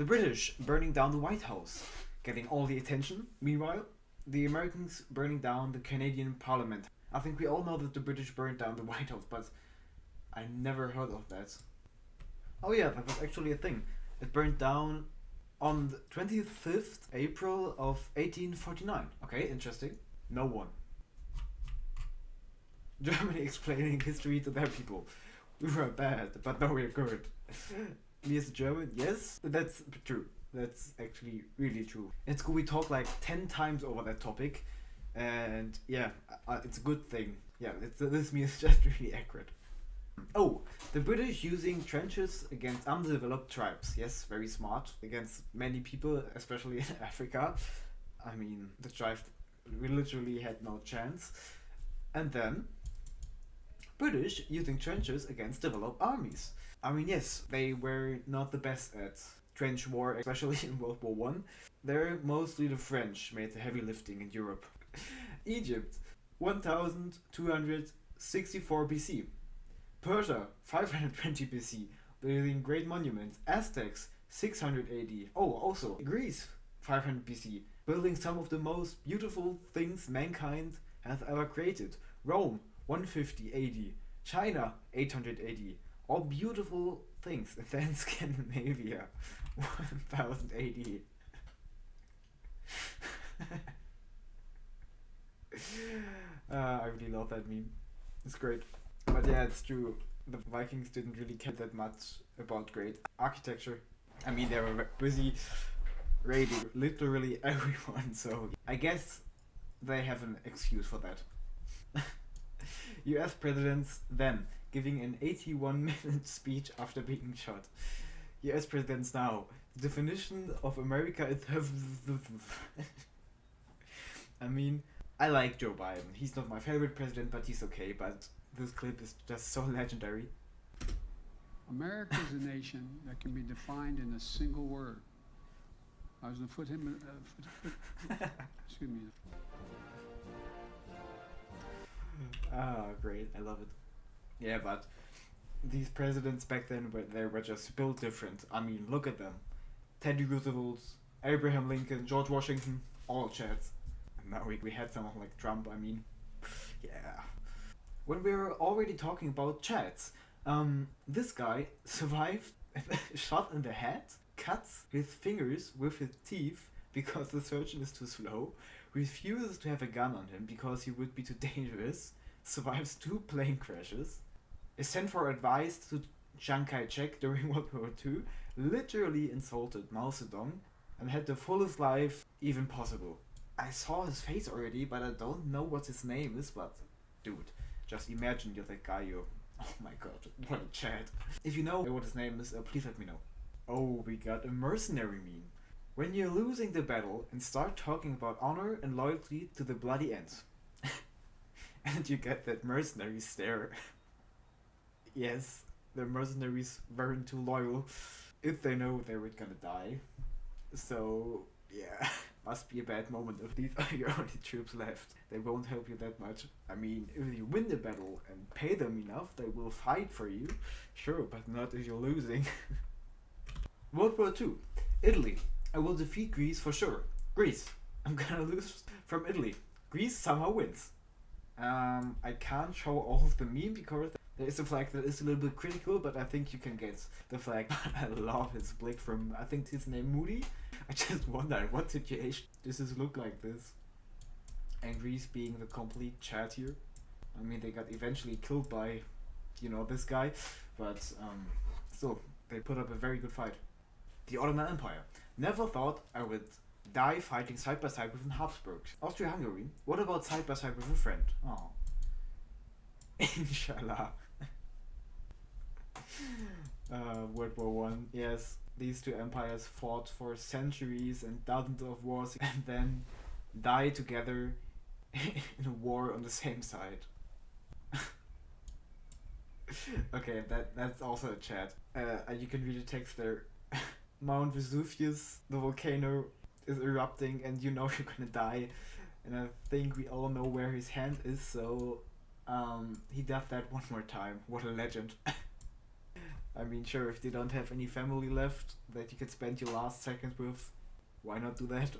The British burning down the White House, getting all the attention. Meanwhile, the Americans burning down the Canadian Parliament. I think we all know that the British burned down the White House, but I never heard of that. Oh yeah, that was actually a thing. It burned down on the 25th April of 1849. Okay, interesting. No one. Germany explaining history to their people. We were bad, but now we're good. Me as a German, yes, that's true. That's actually really true. In school we talk like 10 times over that topic, and yeah, it's a good thing. Yeah, this means just really accurate. Oh, the British using trenches against undeveloped tribes. Yes, very smart. Against many people, especially in Africa. I mean, the tribe literally had no chance. And then, British using trenches against developed armies. I mean, yes, they were not the best at trench war, especially in World War One. They're mostly the French made the heavy lifting in Europe. Egypt, 1264 BC. Persia, 520 BC, building great monuments. Aztecs, 600 AD. Oh, also Greece, 500 BC, building some of the most beautiful things mankind has ever created. Rome, 150 AD. China, 800 AD. All beautiful things. And then Scandinavia, 1000 AD. I really love that meme. It's great. But yeah, it's true. The Vikings didn't really care that much about great architecture. I mean, they were busy raiding literally everyone, so I guess they have an excuse for that. US presidents then giving an 81-minute speech after being shot. US presidents now. The definition of America is. I mean, I like Joe Biden. He's not my favorite president, but he's okay. But this clip is just so legendary. America is a nation that can be defined in a single word. I was going to put him. Excuse me. Ah, great! I love it. Yeah, but these presidents back then were just built different. I mean, look at them: Teddy Roosevelt, Abraham Lincoln, George Washington, all Chads. And now we had someone like Trump. I mean, yeah. When we were already talking about Chads, this guy survived shot in the head, cuts his fingers with his teeth because the surgeon is too slow, refuses to have a gun on him because he would be too dangerous, survives 2 plane crashes, is sent for advice to Chiang Kai-shek during World War II, literally insulted Mao Zedong, and had the fullest life even possible. I saw his face already, but I don't know what his name is, but dude, just imagine you're that guy, oh my god, what a chat. If you know what his name is, please let me know. Oh, we got a mercenary meme. When you're losing the battle and start talking about honor and loyalty to the bloody end. And you get that mercenary stare. Yes, the mercenaries weren't too loyal if they know they were gonna die. So, yeah, must be a bad moment if these are your only troops left. They won't help you that much. I mean, if you win the battle and pay them enough, they will fight for you. Sure, but not if you're losing. World War II. Italy. I will defeat Greece for sure. Greece. I'm gonna lose from Italy. Greece somehow wins. I can't show all of the meme because there is a flag that is a little bit critical, but I think you can guess the flag. I love his blick from, I think his name Moody. I just wonder in what situation does this look like this. And Greece being the complete chat here. I mean, they got eventually killed by, this guy, but still, they put up a very good fight. The Ottoman Empire. Never thought I would die fighting side by side with an Habsburg. Austria-Hungary. What about side by side with a friend? Oh. Inshallah. World War One. Yes, these two empires fought for centuries and dozens of wars and then died together in a war on the same side. Okay, that's also a chat. You can read the text there. Mount Vesuvius, the volcano, is erupting and you know you're gonna die. And I think we all know where his hand is, so he does that one more time. What a legend. I mean, sure, if they don't have any family left that you could spend your last seconds with, why not do that?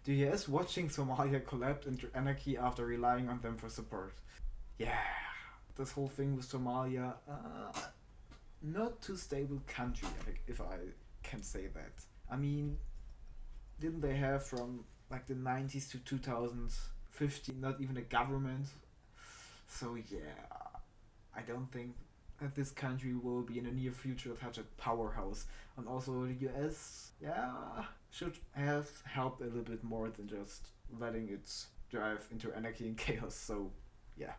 The US watching Somalia collapse into anarchy after relying on them for support. Yeah, this whole thing with Somalia, not too stable country, if I can say that. I mean, didn't they have from like the 90s to 2015 not even a government? So yeah, I don't think that this country will be in the near future such a powerhouse. And also the US, yeah, should have helped a little bit more than just letting it drive into anarchy and chaos. So yeah,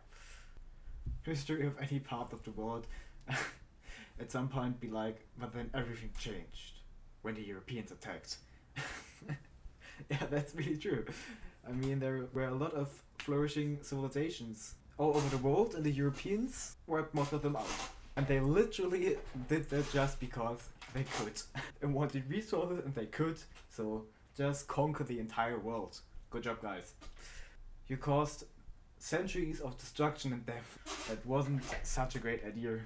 history of any part of the world at some point be like, but then everything changed when the Europeans attacked. Yeah, that's really true. I mean, there were a lot of flourishing civilizations all over the world, and the Europeans wiped most of them out. And they literally did that just because they could. And wanted resources, and they could. So just conquer the entire world. Good job, guys. You caused centuries of destruction and death. That wasn't such a great idea.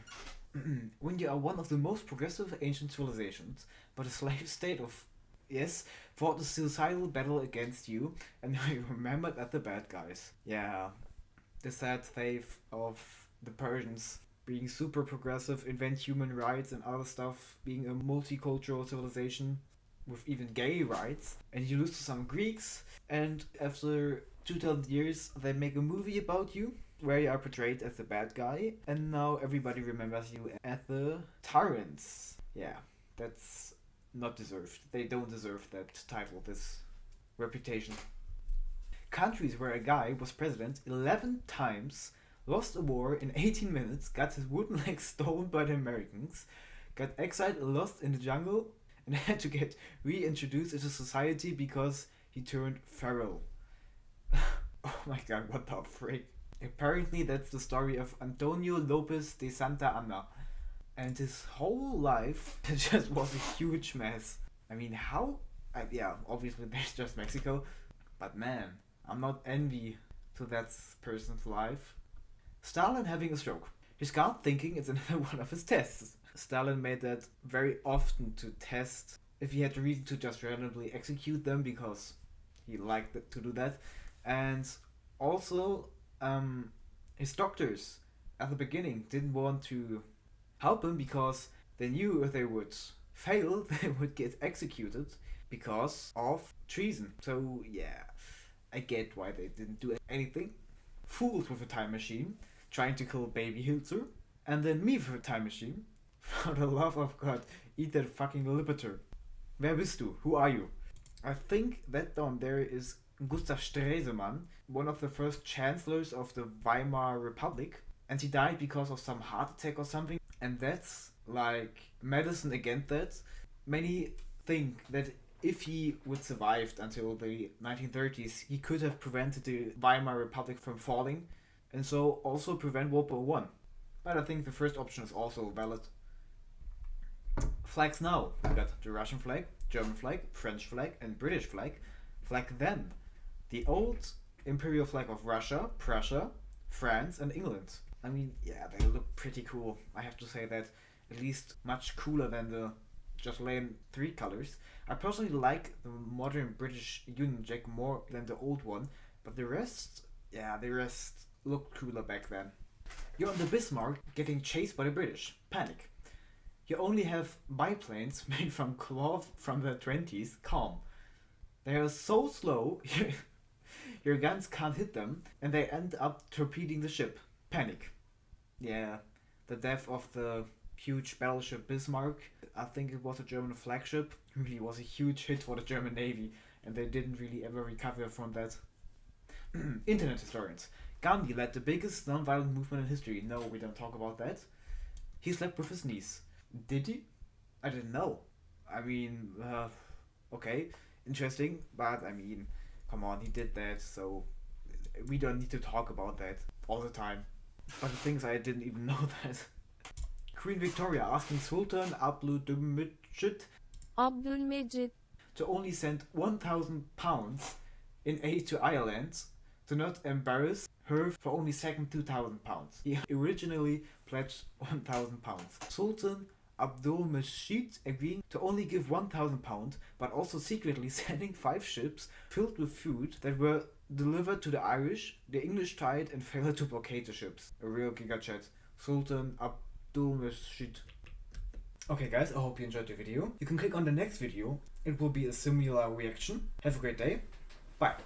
When you are one of the most progressive ancient civilizations, but a slave state of, yes, fought a suicidal battle against you, and you remembered at the bad guys. Yeah, the sad faith of the Persians being super progressive, invent human rights and other stuff, being a multicultural civilization with even gay rights, and you lose to some Greeks, and after 2000 years they make a movie about you where you are portrayed as the bad guy, and now everybody remembers you as the tyrants. Yeah, that's not deserved. They don't deserve that title, this reputation. Countries where a guy was president 11 times, lost a war in 18 minutes, got his wooden leg stolen by the Americans, got exiled, lost in the jungle, and had to get reintroduced into society because he turned feral. Oh my god, what the frick. Apparently that's the story of Antonio Lopez de Santa Anna. And his whole life just was a huge mess. I mean, how? Yeah, obviously there's just Mexico. But man, I'm not envy to that person's life. Stalin having a stroke. His guard thinking it's another one of his tests. Stalin made that very often to test if he had the reason to just randomly execute them because he liked to do that. And also, his doctors at the beginning didn't want to help him because they knew if they would fail, they would get executed because of treason. So yeah, I get why they didn't do anything. Fools with a time machine, trying to kill baby Hilzer, and then me with a time machine. For the love of God, eat that fucking Lippiter. Wer bist du? Who are you? I think that down there is Gustav Stresemann, one of the first chancellors of the Weimar Republic, and he died because of some heart attack or something. And that's like medicine against that. Many think that if he would survived until the 1930s, he could have prevented the Weimar Republic from falling, and so also prevent World War One. But I think the first option is also valid. Flags now. We got the Russian flag, German flag, French flag, and British flag. Flag then. The old imperial flag of Russia, Prussia, France, and England. I mean, yeah, they look pretty cool. I have to say that. At least much cooler than the just lame three colors. I personally like the modern British Union Jack more than the old one, but the rest looked cooler back then. You're on the Bismarck getting chased by the British. Panic. You only have biplanes made from cloth from the 20s. Calm. They are so slow, your guns can't hit them, and they end up torpedoing the ship. Panic. Yeah, the death of the huge battleship Bismarck, I think it was a German flagship, really was a huge hit for the German Navy, and they didn't really ever recover from that. Internet historians. Gandhi led the biggest non-violent movement in history. No, we don't talk about that. He slept with his niece. Did he? I didn't know. I mean, okay, interesting, but I mean, come on, he did that, so we don't need to talk about that all the time. But the thing is, I didn't even know that. Queen Victoria asking Sultan Abdülmecid to only send £1,000 in aid to Ireland to not embarrass her for only second £2,000. He originally pledged £1,000. Sultan Abdulmajid agreeing to only give £1,000, but also secretly sending 5 ships filled with food that were delivered to the Irish. The English tried and failed to blockade the ships. A real giga chat. Sultan Abdulmajid. Okay guys, I hope you enjoyed the video. You can click on the next video. It will be a similar reaction. Have a great day. Bye.